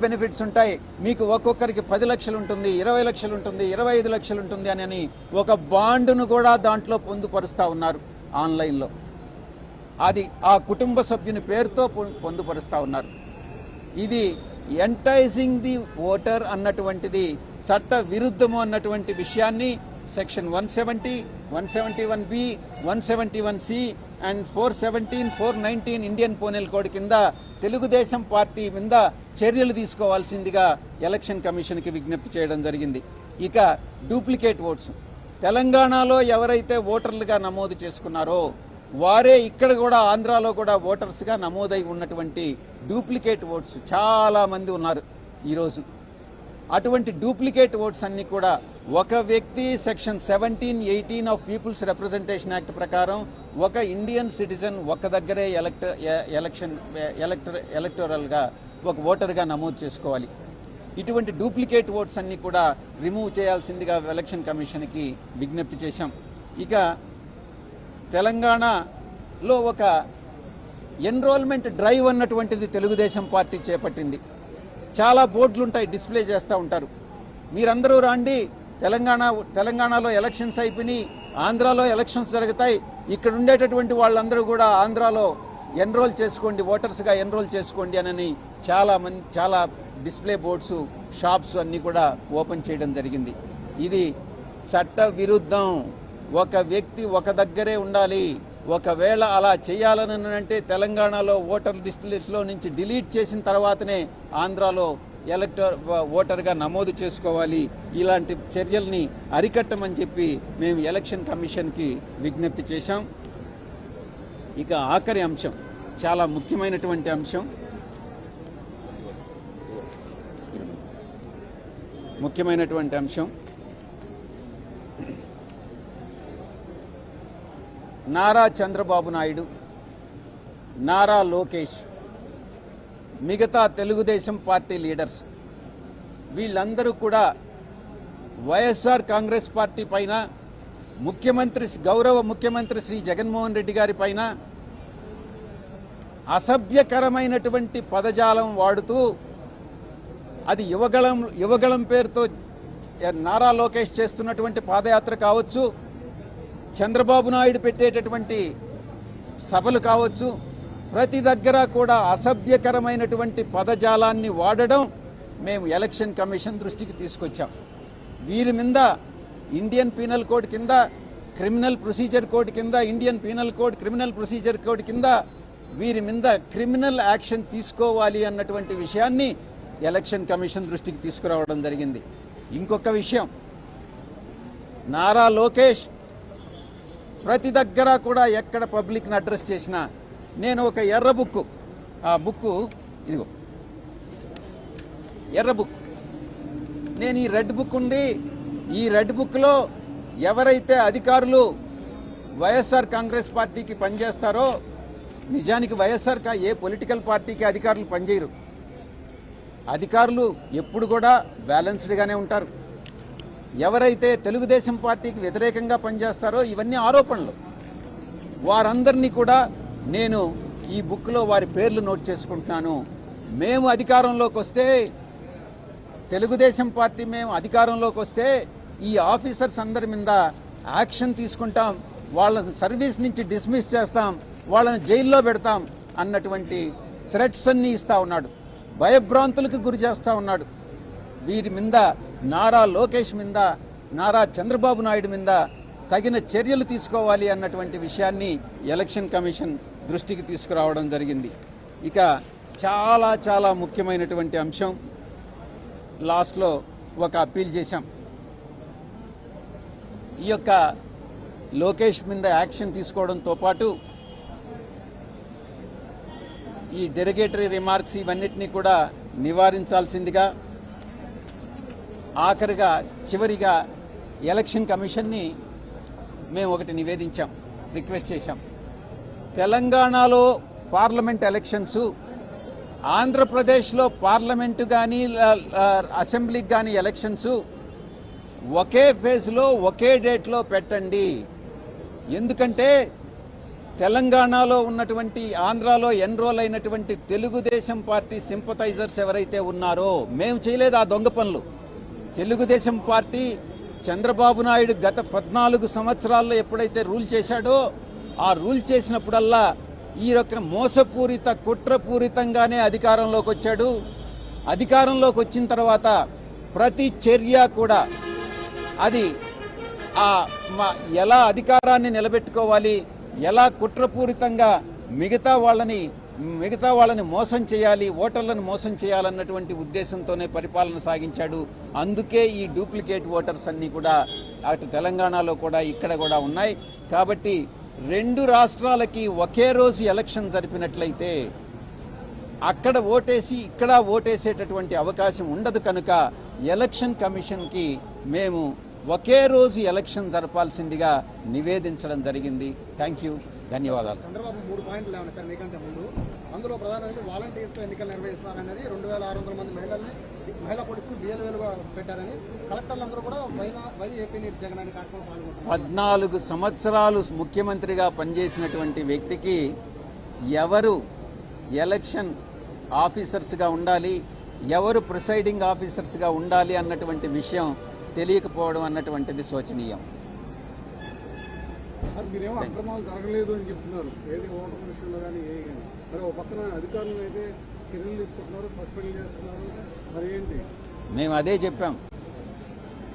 Benefits ఉంటాయి, మీకు ఒక్కొక్కరికి 10 లక్షలు ఉంటుంది, 20 లక్షలు ఉంటుంది, 25 లక్షలు ఉంటుంది అని ఒక బాండును కూడా దాంట్లో పొందుపరుస్తూ ఉన్నారు ఆన్లైన్లో. అది ఆ కుటుంబ సభ్యుని పేరుతో పొందుపరుస్తూ ఉన్నారు. ఇది ఎంటైజింగ్ ది ఓటర్ అన్నటువంటిది చట్ట విరుద్ధము అన్నటువంటి విషయాన్ని section 170, 171B, 171C and 417, 419 Indian penal code కింద తెలుగుదేశం పార్టీ మీద చర్యలు తీసుకోవాల్సిందిగా ఎలక్షన్ కమిషన్కి విజ్ఞప్తి చేయడం జరిగింది. ఇక డూప్లికేట్ ఓట్స్, తెలంగాణలో ఎవరైతే ఓటర్లుగా నమోదు చేసుకున్నారో వారే ఇక్కడ కూడా ఆంధ్రాలో కూడా ఓటర్స్గా నమోదై ఉన్నటువంటి డూప్లికేట్ ఓట్స్ చాలా మంది ఉన్నారు ఈరోజు. అటువంటి డూప్లికేట్ ఓట్స్ అన్ని కూడా ఒక వ్యక్తి section 17, 18 of peoples representation act ప్రకారం ఒక ఇండియన్ సిటిజన్ ఒక దగ్గరే ఎలక్టోరల్గా ఒక ఓటర్గా నమోదు చేసుకోవాలి. ఇటువంటి డూప్లికేట్ ఓట్స్ అన్ని కూడా రిమూవ్ చేయాల్సిందిగా ఎలక్షన్ కమిషన్కి విజ్ఞప్తి చేశాం. ఇక తెలంగాణలో ఒక ఎన్రోల్మెంట్ డ్రైవ్ అన్నటువంటిది తెలుగుదేశం పార్టీ చేపట్టింది. చాలా బోర్డులు ఉంటాయి, డిస్ప్లే చేస్తూ ఉంటారు. మీరందరూ రాండి, తెలంగాణలో ఎలక్షన్స్ అయిపోయి ఆంధ్రాలో ఎలక్షన్స్ జరుగుతాయి, ఇక్కడ ఉండేటటువంటి వాళ్ళందరూ కూడా ఆంధ్రాలో ఎన్రోల్ చేసుకోండి, ఓటర్స్గా ఎన్రోల్ చేసుకోండి అని చాలా డిస్ప్లే బోర్డ్స్, షాప్స్ అన్నీ కూడా ఓపెన్ చేయడం జరిగింది. ఇది చట్ట విరుద్ధం. ఒక వ్యక్తి ఒక దగ్గరే ఉండాలి. ఒకవేళ అలా చేయాలని అంటే తెలంగాణలో ఓటర్ లిస్టులో నుంచి డిలీట్ చేసిన తర్వాతనే ఆంధ్రాలో ఓటర్గా నమోదు చేసుకోవాలి. ఇలాంటి చర్యల్ని అరికట్టమని చెప్పి మేము ఎలక్షన్ కమిషన్కి విజ్ఞప్తి చేశాం. ఇక ఆఖరి అంశం, చాలా ముఖ్యమైనటువంటి అంశం, నారా చంద్రబాబు నాయుడు, నారా లోకేష్, మిగతా తెలుగుదేశం పార్టీ లీడర్స్ వీళ్ళందరూ కూడా వైఎస్ఆర్ కాంగ్రెస్ పార్టీ పైన, గౌరవ ముఖ్యమంత్రి శ్రీ జగన్మోహన్ రెడ్డి గారి పైన అసభ్యకరమైనటువంటి పదజాలం వాడుతూ, అది యువగళం పేరుతో నారా లోకేష్ చేస్తున్నటువంటి పాదయాత్ర కావచ్చు, చంద్రబాబు నాయుడు పెట్టేటటువంటి సభలు కావచ్చు, ప్రతి దగ్గర కూడా అసభ్యకరమైనటువంటి పదజాలాన్ని వాడడం మేము ఎలక్షన్ కమిషన్ దృష్టికి తీసుకొచ్చాం. వీరి మీద ఇండియన్ పీనల్ కోడ్ కింద, క్రిమినల్ ప్రొసీజర్ కోడ్ కింద, Indian penal code, criminal procedure code కింద వీరి మీద క్రిమినల్ యాక్షన్ తీసుకోవాలి అన్నటువంటి విషయాన్ని ఎలక్షన్ కమిషన్ దృష్టికి తీసుకురావడం జరిగింది. ఇంకొక విషయం, నారా లోకేష్ ప్రతి దగ్గర కూడా ఎక్కడ పబ్లిక్ని అడ్రస్ చేసినా నేను ఒక ఎర్ర బుక్, ఆ బుక్ ఇదిగో ఎర్ర బుక్, నేను ఈ రెడ్ బుక్ ఉంది, ఈ రెడ్ బుక్లో ఎవరైతే అధికారులు వైఎస్ఆర్ కాంగ్రెస్ పార్టీకి పనిచేస్తారో, నిజానికి వైఎస్ఆర్ ఏ పొలిటికల్ పార్టీకి అధికారులు పనిచేయరు. అధికారులు ఎప్పుడు కూడా బ్యాలెన్స్డ్గానే ఉంటారు. ఎవరైతే తెలుగుదేశం పార్టీకి వ్యతిరేకంగా పనిచేస్తారో ఇవన్నీ ఆరోపణలు. వారందరినీ కూడా నేను ఈ బుక్లో వారి పేర్లు నోట్ చేసుకుంటున్నాను. మేము అధికారంలోకి వస్తే, తెలుగుదేశం పార్టీ మేము అధికారంలోకి వస్తే ఈ ఆఫీసర్స్ అందరి మీద యాక్షన్ తీసుకుంటాం, వాళ్ళ సర్వీస్ నుంచి డిస్మిస్ చేస్తాం, వాళ్ళని జైల్లో పెడతాం అన్నటువంటి థ్రెట్స్ అన్నీ ఇస్తా ఉన్నాడు, భయభ్రాంతులకు గురి చేస్తూ ఉన్నాడు. వీరి మీద, నారా లోకేష్ మీద, నారా చంద్రబాబు నాయుడు మీద తగిన చర్యలు తీసుకోవాలి అన్నటువంటి విషయాన్ని ఎలక్షన్ కమిషన్ దృష్టికి తీసుకురావడం జరిగింది. ఇక చాలా ముఖ్యమైనటువంటి అంశం, లాస్ట్లో ఒక అప్పీల్ చేశాం. ఈ యొక్క లోకేష్ మీద యాక్షన్ తీసుకోవడంతో పాటు ఈ డెరిగేటరీ రిమార్క్స్ ఇవన్నిటినీ కూడా నివారించాల్సిందిగా, ఆఖరిగా చివరిగా ఎలక్షన్ కమిషన్ని మేము ఒకటి నివేదించాం, రిక్వెస్ట్ చేశాం. తెలంగాణలో పార్లమెంట్ ఎలక్షన్స్, ఆంధ్రప్రదేశ్లో పార్లమెంటు కానీ అసెంబ్లీకి కానీ ఎలక్షన్స్ ఒకే ఫేజ్లో ఒకే డేట్లో పెట్టండి. ఎందుకంటే తెలంగాణలో ఉన్నటువంటి ఆంధ్రాలో ఎన్రోల్ అయినటువంటి తెలుగుదేశం పార్టీ సింపథైజర్స్ ఎవరైతే ఉన్నారో మేము చేయలేదు ఆ దొంగ పనులు. తెలుగుదేశం పార్టీ చంద్రబాబు నాయుడు గత 14 సంవత్సరాల్లో ఎప్పుడైతే రూల్ చేశాడో ఆ రూల్ చేసినప్పుడల్లా ఈ యొక్క మోసపూరిత కుట్రపూరితంగానే అధికారంలోకి వచ్చాడు. అధికారంలోకి వచ్చిన తర్వాత ప్రతి చర్య కూడా అది ఎలా అధికారాన్ని నిలబెట్టుకోవాలి, ఎలా కుట్రపూరితంగా మిగతా వాళ్ళని మోసం చేయాలి, ఓటర్లను మోసం చేయాలన్నటువంటి ఉద్దేశంతోనే పరిపాలన సాగించాడు. అందుకే ఈ డూప్లికేట్ ఓటర్స్ అన్నీ కూడా అటు తెలంగాణలో కూడా ఇక్కడ కూడా ఉన్నాయి. కాబట్టి 2 రాష్ట్రాలకి ఒకే రోజు ఎలక్షన్ జరిపినట్లయితే అక్కడ ఓటేసి ఇక్కడ ఓటేసేటటువంటి అవకాశం ఉండదు. కనుక ఎలక్షన్ కమిషన్కి మేము ఒకే రోజు ఎలక్షన్ జరపాల్సిందిగా నివేదించడం జరిగింది. థ్యాంక్ యూ, ధన్యవాదాలు. చంద్రబాబు 3 పాయింట్లు లేవన్నారు సార్ మీకంటే ముందు. అందులో ప్రధానంగా వాలంటీర్స్ ఎన్నికలు నిర్వహిస్తున్నారనేది 2600 మంది మహిళా పోలీసులు BLOలుగా పెట్టారని కలెక్టర్లందరూ కూడా వైఏపీ నీటి జగన్ అనే కార్యక్రమం పాల్గొంటున్నారు. 14 సంవత్సరాలు ముఖ్యమంత్రిగా పనిచేసినటువంటి వ్యక్తికి ఎవరు ఎలక్షన్ ఆఫీసర్స్గా ఉండాలి, ఎవరు ప్రిసైడింగ్ ఆఫీసర్స్గా ఉండాలి అన్నటువంటి విషయం తెలియకపోవడం అన్నటువంటిది శోచనీయం. మీరేమో అక్రమాలు జరగలేదు అని చెప్తున్నారు, ఏది ఓటర్ విషయంలో కానీ ఏ కానీ. మరి ఒక పక్కన అధికారులు అయితే చర్యలు తీసుకుంటున్నారు, సస్పెండ్ చేస్తున్నారు, మరి ఏంటి? మేము అదే చెప్పాం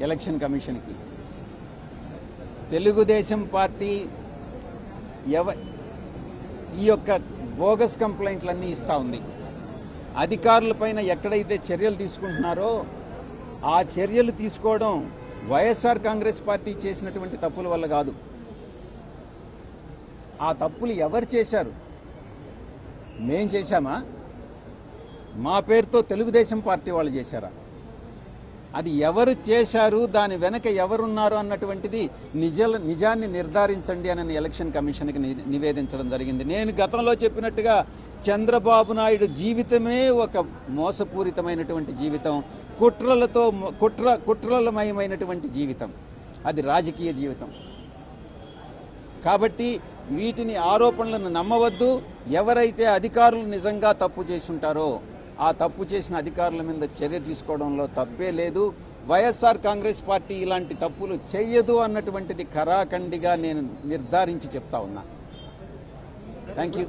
ఎలక్షన్ కమిషన్కి. తెలుగుదేశం పార్టీ ఈ యొక్క బోగస్ కంప్లైంట్లన్నీ ఇస్తూ ఉంది. అధికారులపైన ఎక్కడైతే చర్యలు తీసుకుంటున్నారో ఆ చర్యలు తీసుకోవడం వైఎస్ఆర్ కాంగ్రెస్ పార్టీ చేసినటువంటి తప్పుల వల్ల కాదు. ఆ తప్పులు ఎవరు చేశారు? మేం చేశామా? మా పేరుతో తెలుగుదేశం పార్టీ వాళ్ళు చేశారా? అది ఎవరు చేశారు, దాని వెనక ఎవరున్నారు అన్నటువంటిది నిజాన్ని నిర్ధారించండి అని ఎలక్షన్ కమిషన్కి నివేదించడం జరిగింది. నేను గతంలో చెప్పినట్టుగా చంద్రబాబు నాయుడు జీవితమే ఒక మోసపూరితమైనటువంటి జీవితం, కుట్రలమయమైనటువంటి జీవితం, అది రాజకీయ జీవితం. కాబట్టి వీటిని ఆరోపణలను నమ్మవద్దు. ఎవరైతే అధికారులు నిజంగా తప్పు చేసి ఉంటారో ఆ తప్పు చేసిన అధికారుల మీద చర్య తీసుకోవడంలో తప్పే లేదు. వైఎస్ఆర్ కాంగ్రెస్ పార్టీ ఇలాంటి తప్పులు చేయదు అన్నటువంటిది ఖరాఖండిగా నేను నిర్ధారించి చెప్తా ఉన్నా. Thank you.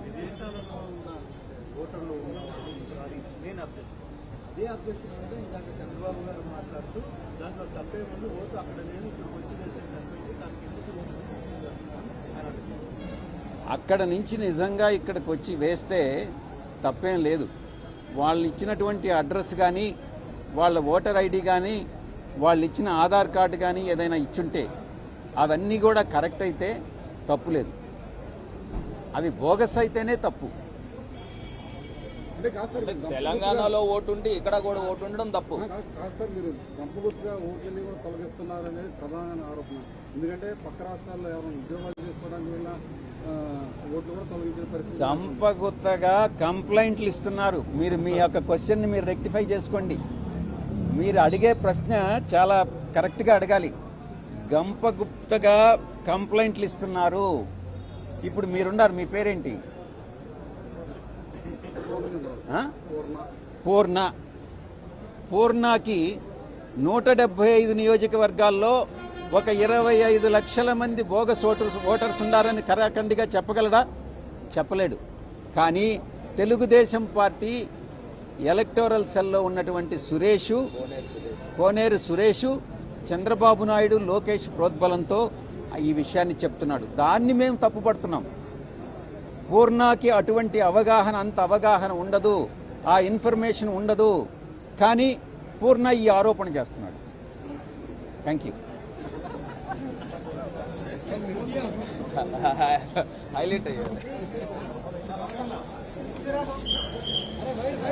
అక్కడ నుంచి నిజంగా ఇక్కడికి వచ్చి వేస్తే తప్పేం లేదు. వాళ్ళు ఇచ్చినటువంటి అడ్రస్ కానీ, వాళ్ళ ఓటర్ ఐడి కానీ, వాళ్ళు ఇచ్చిన ఆధార్ కార్డు కానీ ఏదైనా ఇచ్చుంటే అవన్నీ కూడా కరెక్ట్ అయితే తప్పు లేదు. అవి బోగస్ అయితేనే తప్పు. తెలంగాణలో ఓటు ఉండి ఇక్కడ కూడా ఓటు ఉండడం తప్పు. మీరు గంపగుర్తుగా ఓట్లని కూడా తొలగిస్తున్నారనేది ప్రధాన ఆరోపణ. ఎందుకంటే పక్క రాష్ట్రాల్లో ఎవరైనా ఉద్యోగాలు చేసుకోవడానికి వల్ల ఓట్లు కూడా తొలగించే పరిస్థితి. గంపగుత్తగా కంప్లైంట్లు ఇస్తున్నారు. మీరు మీ యొక్క క్వశ్చన్ని మీరు రెక్టిఫై చేసుకోండి. మీరు అడిగే ప్రశ్న చాలా కరెక్ట్గా అడగాలి. గంపగుప్తగా కంప్లైంట్లు ఇస్తున్నారు. ఇప్పుడు మీరున్నారు, మీ పేరేంటి? పూర్ణకి 175 నియోజకవర్గాల్లో ఒక 25 లక్షల మంది బోగస్ ఓటర్స్ ఉన్నారని ఖరాఖండిగా చెప్పగలడా? చెప్పలేడు. కానీ తెలుగుదేశం పార్టీ ఎలక్టోరల్ సెల్లో ఉన్నటువంటి కోనేరు సురేషు చంద్రబాబు నాయుడు, లోకేష్ ప్రోద్బలంతో ఈ విషయాన్ని చెప్తున్నాడు. దాన్ని మేము తప్పుపడుతున్నాం. పూర్ణకి అటువంటి అంత అవగాహన ఉండదు, ఆ ఇన్ఫర్మేషన్ ఉండదు. కానీ పూర్ణ ఈ ఆరోపణ చేస్తున్నాడు. Thank you. హైలైట్ అయ్యారు.